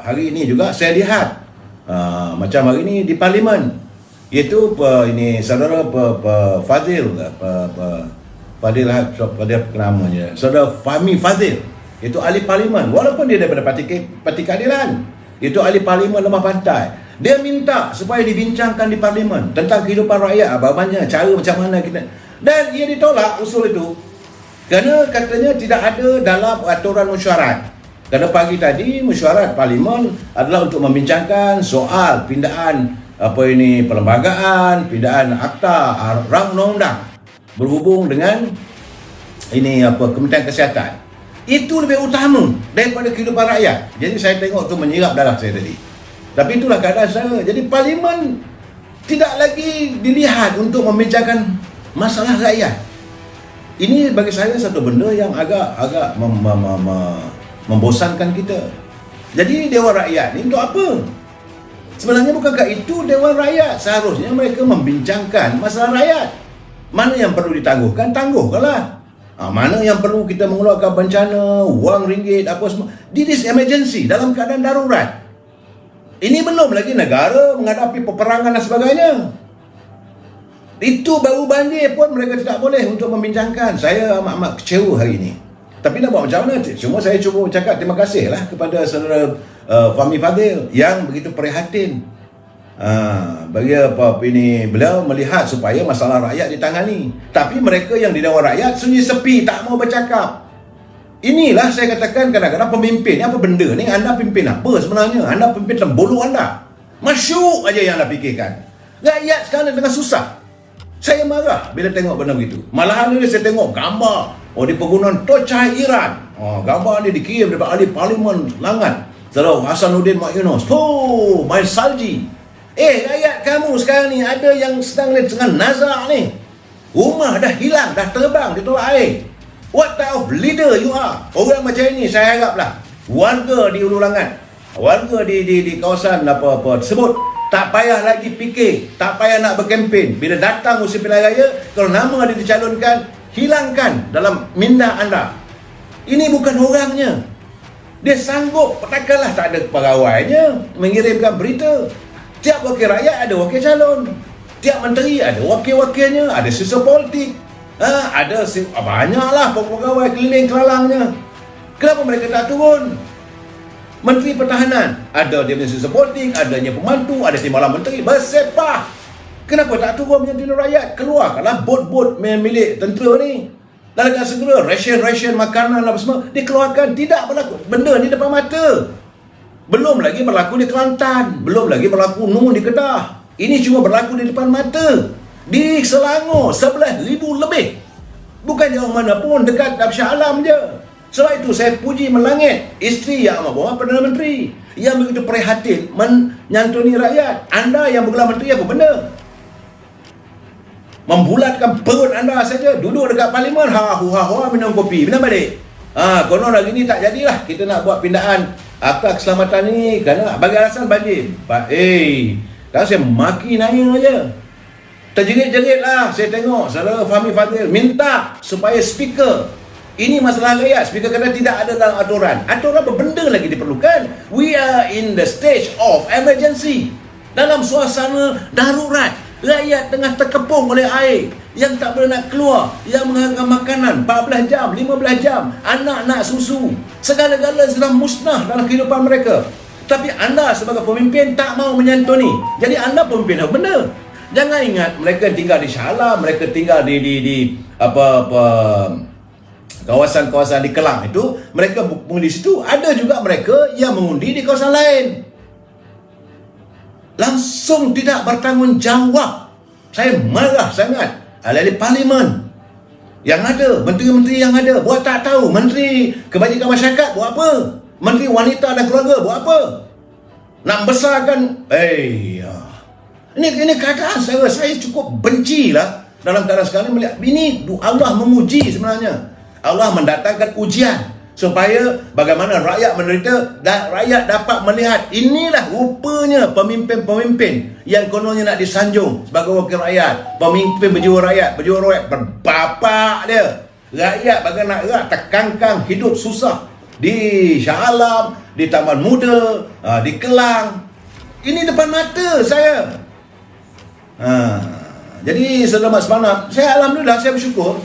hari ini juga saya lihat macam hari ini di Parlimen, iaitu ini saudara Fadzil, Fadzil apa namanya, saudara Fahmi Fadzil, itu ahli Parlimen, walaupun dia daripada Parti Keadilan, itu ahli Parlimen Lemah Pantai. Dia minta supaya dibincangkan di Parlimen tentang kehidupan rakyat, bagaimana cara macam mana kita, dan ia ditolak usul itu kerana katanya tidak ada dalam aturan mesyuarat. Kerana pagi tadi mesyuarat Parlimen adalah untuk membincangkan soal pindaan perlembagaan, pindaan akta rang undang-undang berhubung dengan Kementerian Kesihatan. Itu lebih utama daripada kehidupan rakyat. Jadi saya tengok tu menyirap darah saya tadi. Tapi itulah keadaan saya. Jadi Parlimen tidak lagi dilihat untuk membincangkan masalah rakyat. Ini bagi saya satu benda yang agak membosankan kita. Jadi Dewan Rakyat ni untuk apa? Sebenarnya bukankah itu Dewan Rakyat? Seharusnya mereka membincangkan masalah rakyat. Mana yang perlu ditangguhkan, tangguhkanlah. Mana yang perlu kita mengeluarkan bencana, wang ringgit, apa semua, this emergency, dalam keadaan darurat. Ini belum lagi negara menghadapi peperangan dan sebagainya. Itu baru banjir pun mereka tidak boleh untuk membincangkan. Saya amat kecewa hari ini. Tapi nak buat macam mana? Saya cuba cakap terima kasih lah kepada saudara Fahmi Fadzil yang begitu prihatin. Beliau melihat supaya masalah rakyat ditangani. Tapi mereka yang di Dewan Rakyat sunyi sepi, tak mau bercakap. Inilah saya katakan kadang-kadang pemimpin ni apa benda ni? Anda pimpin apa sebenarnya? Anda pimpin dalam bulu anda. Masyuk aja yang anda fikirkan. Rakyat sekarang tengah susah. Saya marah bila tengok benda begitu. Malahan ni saya tengok gambar di penggunaan torch cairan. Gambar ni dikirim daripada ahli Parlimen Langat, Saudara Hasanuddin Mak Yunus. Main salji. Rakyat kamu sekarang ni ada yang sedang nazar ni. Rumah dah hilang, dah terbang di tolak air. What type of leader you are? Orang macam ini saya haraplah warga di Ulu Langat, warga di kawasan tersebut tak payah lagi fikir, tak payah nak berkempen. Bila datang musim pilihan raya, kalau nama dia dicalonkan, hilangkan dalam minda anda. Ini bukan orangnya. Dia sanggup, takkanlah tak ada pegawainya mengirimkan berita. Tiap wakil rakyat ada wakil calon, tiap menteri ada wakil-wakilnya, ada sisa politik, ada banyaklah pegawai keliling kelalangnya. Kenapa mereka tak turun? Menteri Pertahanan ada dia punya sisa politik, adanya pembantu, ada timbalan menteri bersepah. Kenapa tak turun menyantuni rakyat? Keluarkanlah bot-bot milik tentera ni. Dan dengan segera ration makanan apa semua dikeluarkan. Tidak berlaku benda ni depan mata. Belum lagi berlaku di Kelantan, belum lagi berlaku di Kedah. Ini cuma berlaku di depan mata. Di Selangor 11,000 lebih. Bukan jauh mana pun, dekat Shah Alam je. Sebab itu saya puji melangit isteri Yang Amat Berhormat Perdana Menteri yang begitu prihatin menyantuni rakyat. Anda yang bergelar menteri apa benda? Membulatkan perut anda saja, duduk dekat Parlimen, ha-hu-ha-hu minum kopi, minum balik. Konon lagi ni tak jadilah kita nak buat pindaan akta keselamatan ni kerana bagi alasan banjir. Kan saya maki naik aja. Terjerit-jerit lah saya tengok saudara Fahmi Fadzil minta supaya speaker, ini masalah rakyat, speaker kata tidak ada dalam aturan. Aturan apa benda lagi diperlukan? We are in the stage of emergency. Dalam suasana darurat, rakyat tengah terkepung oleh air, yang tak boleh nak keluar, yang mengharapkan makanan 14 jam, 15 jam, anak nak susu, segala-gala sudah musnah dalam kehidupan mereka. Tapi anda sebagai pemimpin tak mau menyantuni. Jadi anda pemimpin apa benda? Jangan ingat mereka tinggal di Shah Alam, mereka tinggal di kawasan-kawasan di Kelang itu, mereka mengundi di situ. Ada juga mereka yang mengundi di kawasan lain. Langsung tidak bertanggungjawab. Saya marah sangat. Ahli Parlimen yang ada, menteri-menteri yang ada, buat tak tahu. Menteri Kebajikan Masyarakat buat apa? Menteri Wanita dan Keluarga buat apa? Nak besarkan ini keadaan saya cukup benci lah dalam keadaan sekarang melihat ini. Allah menguji sebenarnya. Allah mendatangkan ujian supaya bagaimana rakyat menderita dan rakyat dapat melihat inilah rupanya pemimpin-pemimpin yang kononnya nak disanjung sebagai wakil rakyat, pemimpin berjiwa rakyat berbapak dia. Rakyat bagaimana nak terkangkang hidup susah, di Shah Alam, di Taman Muda, di Kelang. Ini depan mata saya. Jadi selamat semalam, saya alhamdulillah, saya bersyukur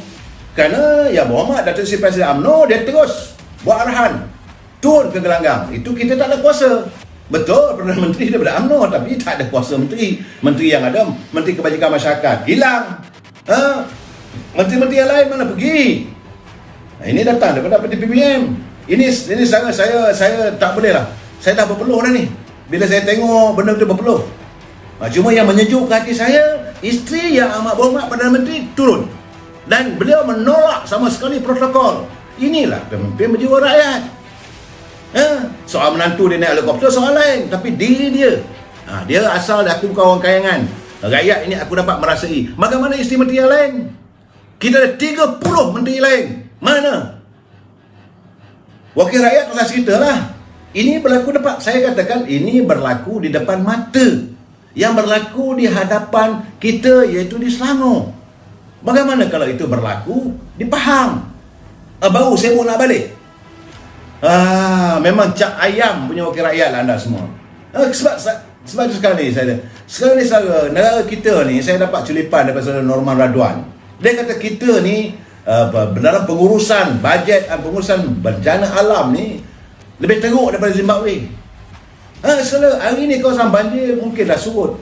kerana Ya Berhormat Datuk Seri Presiden UMNO dia terus buat arahan turun ke gelanggang. Itu kita tak ada kuasa. Betul, Perdana Menteri daripada UMNO, tapi tak ada kuasa menteri. Menteri yang ada, Menteri Kebajikan Masyarakat hilang. Menteri-menteri yang lain mana pergi? Ini datang daripada Parti PPM. Ini saya tak boleh lah. Saya dah berpeluh dah ni. Bila saya tengok benda tu berpeluh. Cuma yang menyejukkan hati saya, isteri Yang Amat Berhormat Perdana Menteri turun. Dan beliau menolak sama sekali protokol. Inilah pemimpin berjiwa rakyat. Soal menantu dia naik helikopter soal lain, tapi diri dia, dia asal aku bukan orang kayangan. Rakyat ini aku dapat merasai. Bagaimana isteri menteri yang lain? Kita ada 30 menteri lain. Mana? Wakil rakyat tak cerita lah. Ini berlaku depan, saya katakan ini berlaku di depan mata. Yang berlaku di hadapan kita, iaitu di Selangor. Bagaimana kalau itu berlaku di Pahang? Baru saya nak balik. Memang cap ayam punya wakil rakyat lah anda semua. Sebab sekali saya negara kita ni, saya dapat culipan daripada Saudara Norman Radwan. Dia kata kita ni dalam pengurusan bajet, pengurusan bencana alam ni lebih teruk daripada Zimbabwe. Hari ni kawasan banjir mungkin dah surut,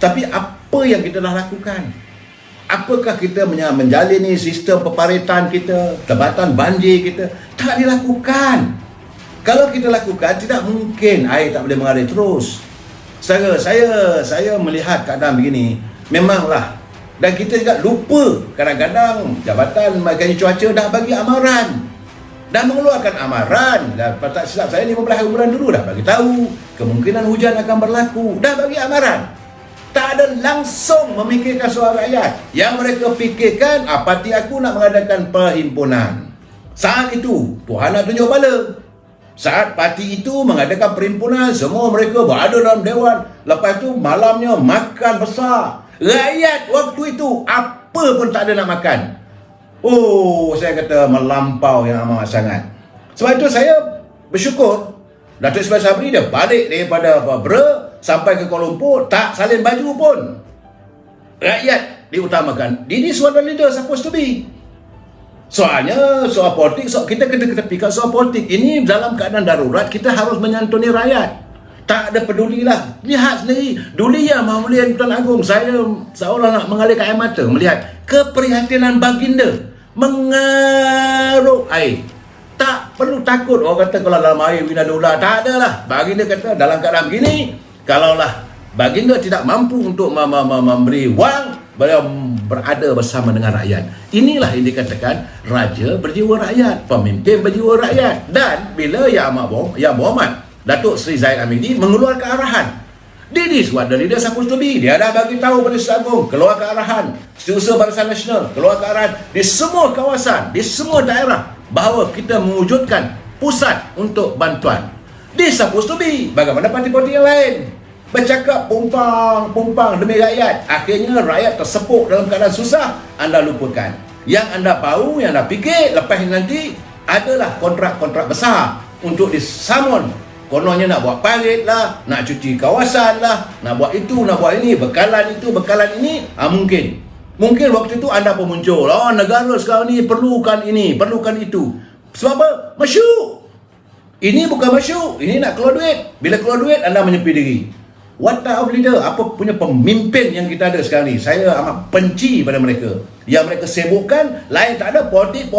tapi apa yang kita dah lakukan? Apakah kita menjalani sistem peparitan kita, tebatan banjir kita? Tak dilakukan. Kalau kita lakukan, tidak mungkin air tak boleh mengalir terus. Saya melihat keadaan begini, memanglah. Dan kita juga lupa, kadang-kadang Jabatan Marikana Cuaca dah bagi amaran. Dah mengeluarkan amaran. Dan tak silap saya 15 bulan dulu dah bagi tahu kemungkinan hujan akan berlaku. Dah bagi amaran. Tak ada langsung memikirkan soal rakyat. Yang mereka fikirkan, parti aku nak mengadakan perhimpunan. Saat itu, Tuhan nak tunjuk bala. Saat parti itu mengadakan perhimpunan, semua mereka berada dalam dewan. Lepas tu malamnya makan besar. Rakyat waktu itu apa pun tak ada nak makan. Saya kata melampau yang amat sangat. Sebab itu saya bersyukur Datuk Seri Sabri dia balik daripada Bra sampai ke Kuala Lumpur, tak salin baju pun. Rakyat diutamakan. This is what the leader supposed to be. Soalnya soal politik, kita kena ketepikan soal politik. Ini dalam keadaan darurat, kita harus menyantuni rakyat. Tak ada pedulilah. Lihat sendiri, Dulia Mahmulian Tuan Agong, saya seolah nak mengalirkan air mata melihat keprihatinan baginda mengaruk air. Tak perlu takut orang kata kalau dalam air bina ular. Tak ada lah. Baginda kata dalam keadaan begini, kalaulah baginda tidak mampu untuk memberi wang, beliau berada bersama dengan rakyat. Inilah yang dikatakan raja berjiwa rakyat, pemimpin berjiwa rakyat. Dan bila Yang Berhormat Datuk Seri Zahid Hamidi mengeluarkan arahan, this is what the leader supposed to be. Dia dah bagi tahu pada Sri Agong, keluarkan arahan. Setiausaha Barisan Nasional keluarkan arahan di semua kawasan, di semua daerah, bahawa kita mewujudkan pusat untuk bantuan. This supposed to be. Bagaimana parti-parti yang lain bercakap pumpang demi rakyat, akhirnya rakyat tersepuk dalam keadaan susah. Anda lupakan. Yang anda tahu, yang anda fikir lepas nanti adalah kontrak-kontrak besar untuk disamun. Kononnya nak buat parit lah, nak cuci kawasan lah, nak buat itu, nak buat ini, bekalan itu, bekalan ini. Mungkin waktu itu anda pun muncul, negara sekarang ni perlukan ini, perlukan itu. Sebab apa? Masyuk. Ini bukan masyuk, ini nak keluar duit. Bila keluar duit, anda menyepi diri. What type of leader? Apa punya pemimpin yang kita ada sekarang ni? Saya amat benci pada mereka. Yang mereka sibukkan, lain tak ada, politik.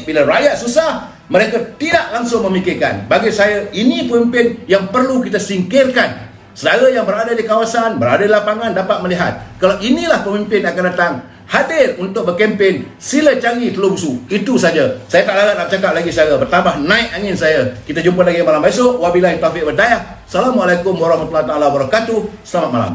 Bila rakyat susah, mereka tidak langsung memikirkan. Bagi saya, ini pemimpin yang perlu kita singkirkan. Saudara yang berada di kawasan, berada di lapangan dapat melihat. Kalau inilah pemimpin akan datang, hadir untuk berkempen, sila cari telur busuk. Itu saja. Saya tak larat nak cakap lagi secara bertambah naik angin saya. Kita jumpa lagi malam besok. Wabillahi taufiq wal hidayah. Assalamualaikum warahmatullahi wabarakatuh. Selamat malam.